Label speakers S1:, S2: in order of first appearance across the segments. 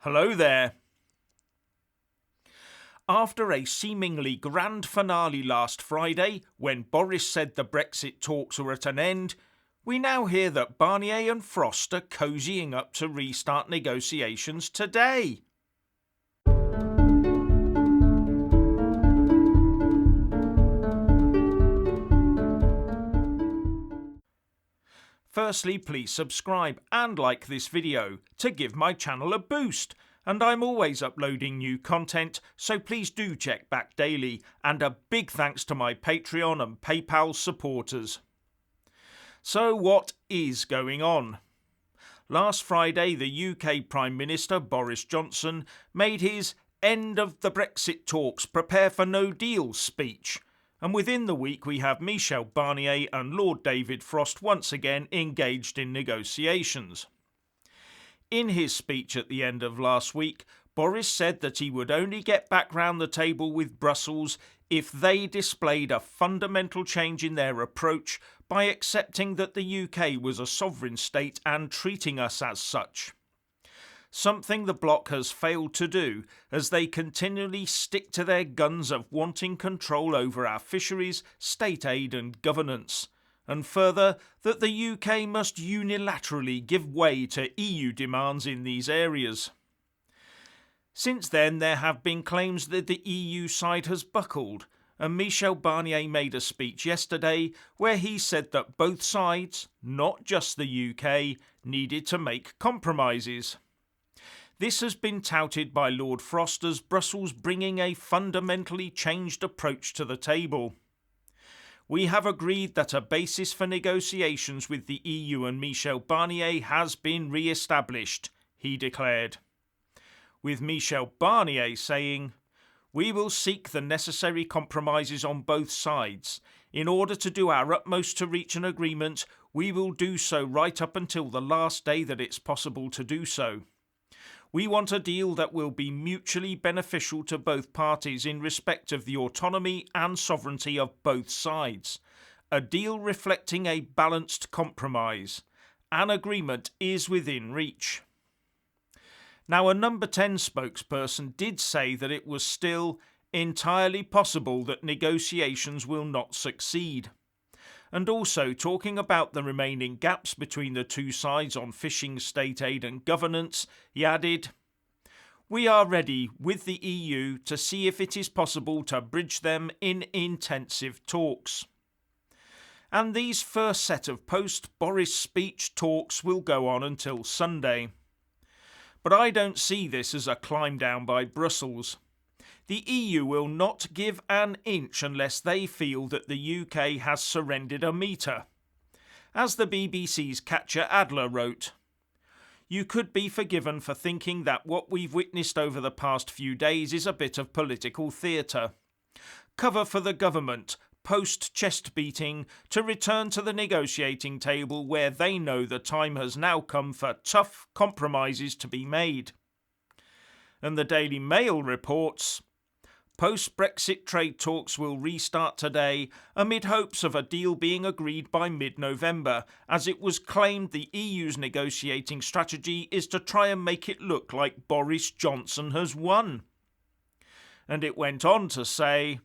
S1: Hello there. After a seemingly grand finale last Friday, when Boris said the Brexit talks were at an end, we now hear that Barnier and Frost are cosying up to restart negotiations today. Firstly, please subscribe and like this video to give my channel a boost. And I'm always uploading new content, so please do check back daily. And a big thanks to my Patreon and PayPal supporters. So what is going on? Last Friday, the UK Prime Minister Boris Johnson made his end of the Brexit talks, prepare for no deal speech. And within the week we have Michel Barnier and Lord David Frost once again engaged in negotiations. In his speech at the end of last week, Boris said that he would only get back round the table with Brussels if they displayed a fundamental change in their approach by accepting that the UK was a sovereign state and treating us as such. Something the bloc has failed to do, as they continually stick to their guns of wanting control over our fisheries, state aid and governance. And further, that the UK must unilaterally give way to EU demands in these areas. Since then, there have been claims that the EU side has buckled, and Michel Barnier made a speech yesterday where he said that both sides, not just the UK, needed to make compromises. This has been touted by Lord Frost as Brussels bringing a fundamentally changed approach to the table. We have agreed that a basis for negotiations with the EU and Michel Barnier has been re-established, he declared. With Michel Barnier saying, "We will seek the necessary compromises on both sides. In order to do our utmost to reach an agreement, we will do so right up until the last day that it's possible to do so. We want a deal that will be mutually beneficial to both parties in respect of the autonomy and sovereignty of both sides. A deal reflecting a balanced compromise. An agreement is within reach." Now, a Number 10 spokesperson did say that it was still entirely possible that negotiations will not succeed. And also, talking about the remaining gaps between the two sides on fishing, state aid and governance, he added, "We are ready with the EU to see if it is possible to bridge them in intensive talks." And these first set of post-Boris speech talks will go on until Sunday. But I don't see this as a climb down by Brussels. The EU will not give an inch unless they feel that the UK has surrendered a metre. As the BBC's Katja Adler wrote, "You could be forgiven for thinking that what we've witnessed over the past few days is a bit of political theatre. Cover for the government, post-chest beating, to return to the negotiating table where they know the time has now come for tough compromises to be made." And the Daily Mail reports, "Post-Brexit trade talks will restart today amid hopes of a deal being agreed by mid-November, as it was claimed the EU's negotiating strategy is to try and make it look like Boris Johnson has won." And it went on to say,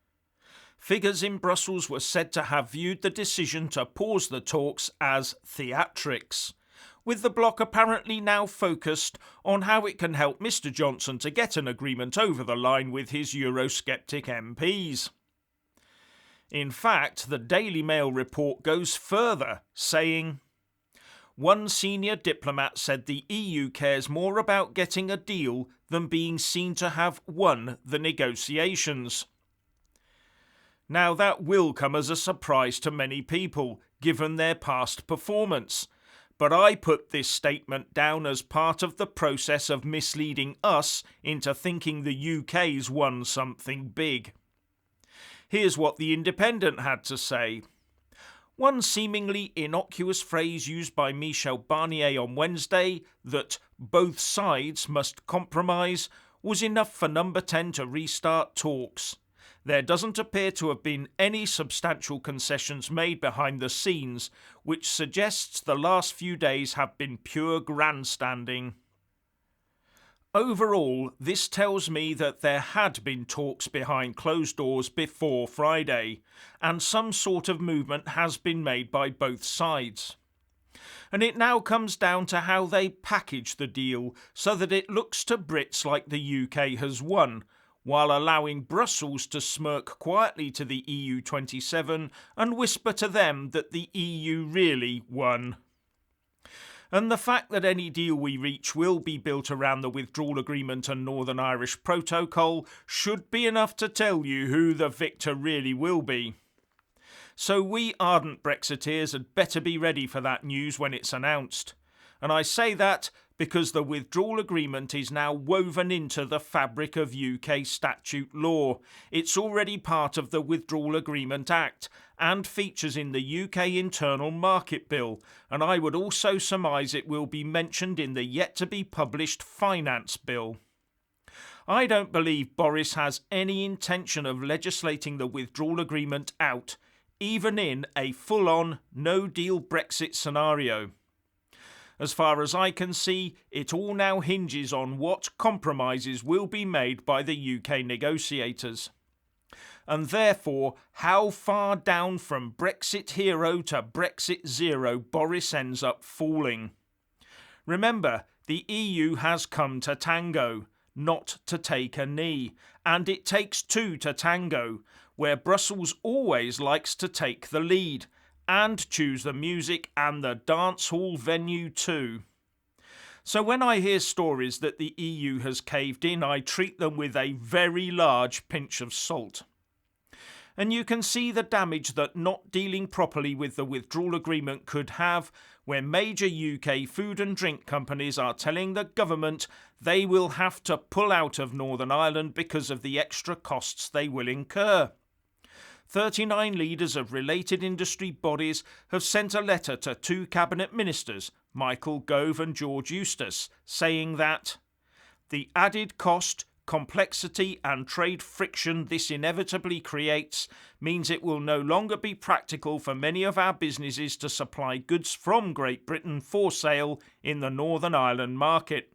S1: "Figures in Brussels were said to have viewed the decision to pause the talks as theatrics, with the bloc apparently now focused on how it can help Mr Johnson to get an agreement over the line with his Eurosceptic MPs." In fact, the Daily Mail report goes further, saying, "One senior diplomat said the EU cares more about getting a deal than being seen to have won the negotiations." Now, that will come as a surprise to many people, given their past performance. But I put this statement down as part of the process of misleading us into thinking the UK's won something big. Here's what The Independent had to say. One seemingly innocuous phrase used by Michel Barnier on Wednesday, that both sides must compromise, was enough for Number 10 to restart talks. There doesn't appear to have been any substantial concessions made behind the scenes, which suggests the last few days have been pure grandstanding. Overall, this tells me that there had been talks behind closed doors before Friday, and some sort of movement has been made by both sides. And it now comes down to how they package the deal so that it looks to Brits like the UK has won, while allowing Brussels to smirk quietly to the EU 27 and whisper to them that the EU really won. And the fact that any deal we reach will be built around the withdrawal agreement and Northern Irish Protocol should be enough to tell you who the victor really will be. So we ardent Brexiteers had better be ready for that news when it's announced. And I say that because the withdrawal agreement is now woven into the fabric of UK statute law. It's already part of the Withdrawal Agreement Act and features in the UK Internal Market Bill, and I would also surmise it will be mentioned in the yet-to-be-published Finance Bill. I don't believe Boris has any intention of legislating the withdrawal agreement out, even in a full-on no-deal Brexit scenario. As far as I can see, it all now hinges on what compromises will be made by the UK negotiators. And therefore, how far down from Brexit hero to Brexit zero Boris ends up falling. Remember, the EU has come to tango, not to take a knee, and it takes two to tango, where Brussels always likes to take the lead and choose the music and the dance hall venue too. So when I hear stories that the EU has caved in, I treat them with a very large pinch of salt. And you can see the damage that not dealing properly with the withdrawal agreement could have, where major UK food and drink companies are telling the government they will have to pull out of Northern Ireland because of the extra costs they will incur. 39 leaders of related industry bodies have sent a letter to two cabinet ministers, Michael Gove and George Eustace, saying that the added cost, complexity and trade friction this inevitably creates means it will no longer be practical for many of our businesses to supply goods from Great Britain for sale in the Northern Ireland market.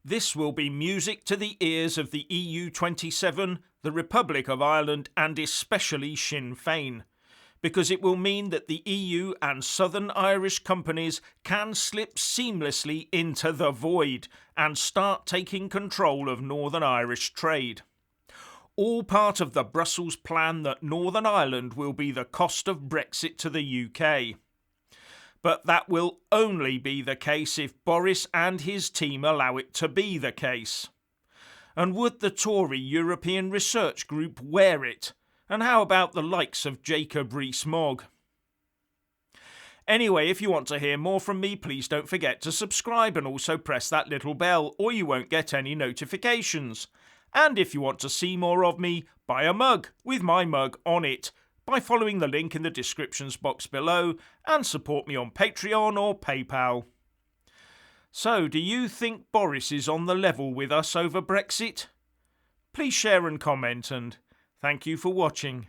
S1: This will be music to the ears of the EU 27, the Republic of Ireland and especially Sinn Féin, because it will mean that the EU and Southern Irish companies can slip seamlessly into the void and start taking control of Northern Irish trade. All part of the Brussels plan that Northern Ireland will be the cost of Brexit to the UK. But that will only be the case if Boris and his team allow it to be the case. And would the Tory European Research Group wear it? And how about the likes of Jacob Rees-Mogg? Anyway, if you want to hear more from me, please don't forget to subscribe and also press that little bell or you won't get any notifications. And if you want to see more of me, buy a mug with my mug on it by following the link in the descriptions box below and support me on Patreon or PayPal. So, do you think Boris is on the level with us over Brexit? Please share and comment, and thank you for watching.